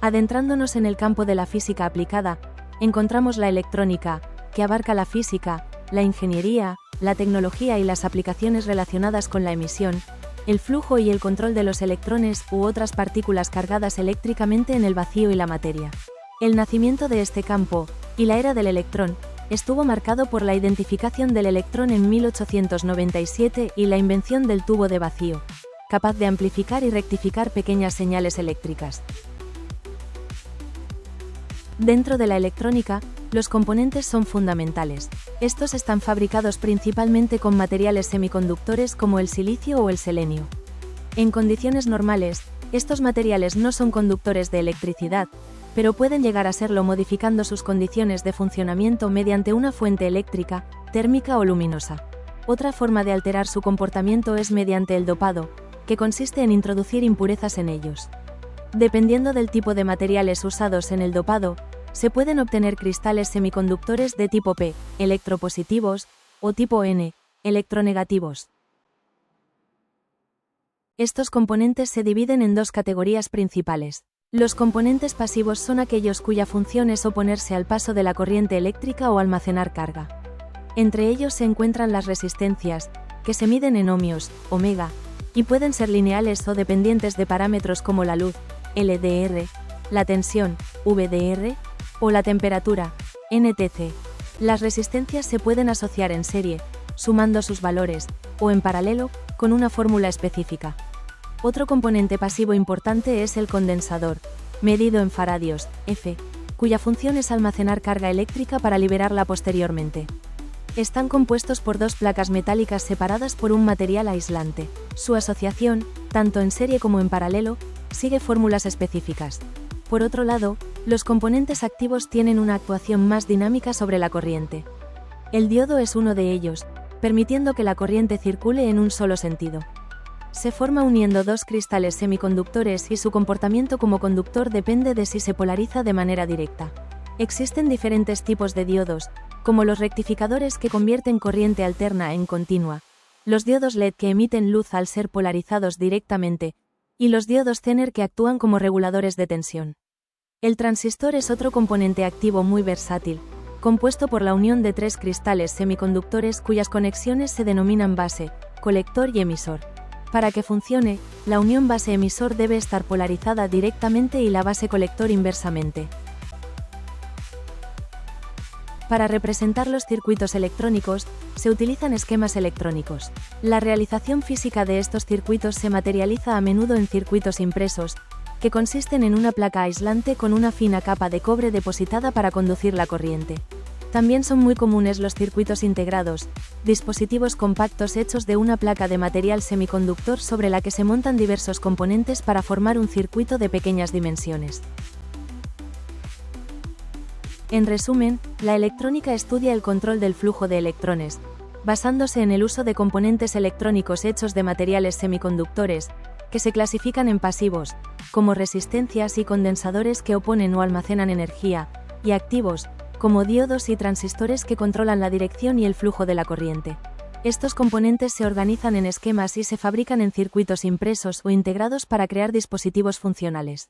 Adentrándonos en el campo de la física aplicada, encontramos la electrónica, que abarca la física, la ingeniería, la tecnología y las aplicaciones relacionadas con la emisión, el flujo y el control de los electrones u otras partículas cargadas eléctricamente en el vacío y la materia. El nacimiento de este campo, y la era del electrón, estuvo marcado por la identificación del electrón en 1897 y la invención del tubo de vacío, capaz de amplificar y rectificar pequeñas señales eléctricas. Dentro de la electrónica, los componentes son fundamentales. Estos están fabricados principalmente con materiales semiconductores como el silicio o el selenio. En condiciones normales, estos materiales no son conductores de electricidad, pero pueden llegar a serlo modificando sus condiciones de funcionamiento mediante una fuente eléctrica, térmica o luminosa. Otra forma de alterar su comportamiento es mediante el dopado, que consiste en introducir impurezas en ellos. Dependiendo del tipo de materiales usados en el dopado, se pueden obtener cristales semiconductores de tipo P, electropositivos, o tipo N, electronegativos. Estos componentes se dividen en dos categorías principales. Los componentes pasivos son aquellos cuya función es oponerse al paso de la corriente eléctrica o almacenar carga. Entre ellos se encuentran las resistencias, que se miden en ohmios, ohmega, y pueden ser lineales o dependientes de parámetros como la luz, LDR, la tensión, VDR, o la temperatura, NTC. Las resistencias se pueden asociar en serie, sumando sus valores, o en paralelo, con una fórmula específica. Otro componente pasivo importante es el condensador, medido en faradios, F, cuya función es almacenar carga eléctrica para liberarla posteriormente. Están compuestos por dos placas metálicas separadas por un material aislante. Su asociación, tanto en serie como en paralelo, sigue fórmulas específicas. Por otro lado, los componentes activos tienen una actuación más dinámica sobre la corriente. El diodo es uno de ellos, permitiendo que la corriente circule en un solo sentido. Se forma uniendo dos cristales semiconductores y su comportamiento como conductor depende de si se polariza de manera directa. Existen diferentes tipos de diodos, como los rectificadores que convierten corriente alterna en continua, los diodos LED que emiten luz al ser polarizados directamente, y los diodos Zener que actúan como reguladores de tensión. El transistor es otro componente activo muy versátil, compuesto por la unión de tres cristales semiconductores cuyas conexiones se denominan base, colector y emisor. Para que funcione, la unión base-emisor debe estar polarizada directamente y la base colector inversamente. Para representar los circuitos electrónicos, se utilizan esquemas electrónicos. La realización física de estos circuitos se materializa a menudo en circuitos impresos, que consisten en una placa aislante con una fina capa de cobre depositada para conducir la corriente. También son muy comunes los circuitos integrados, dispositivos compactos hechos de una placa de material semiconductor sobre la que se montan diversos componentes para formar un circuito de pequeñas dimensiones. En resumen, la electrónica estudia el control del flujo de electrones, basándose en el uso de componentes electrónicos hechos de materiales semiconductores, que se clasifican en pasivos, como resistencias y condensadores que oponen o almacenan energía, y activos, como diodos y transistores que controlan la dirección y el flujo de la corriente. Estos componentes se organizan en esquemas y se fabrican en circuitos impresos o integrados para crear dispositivos funcionales.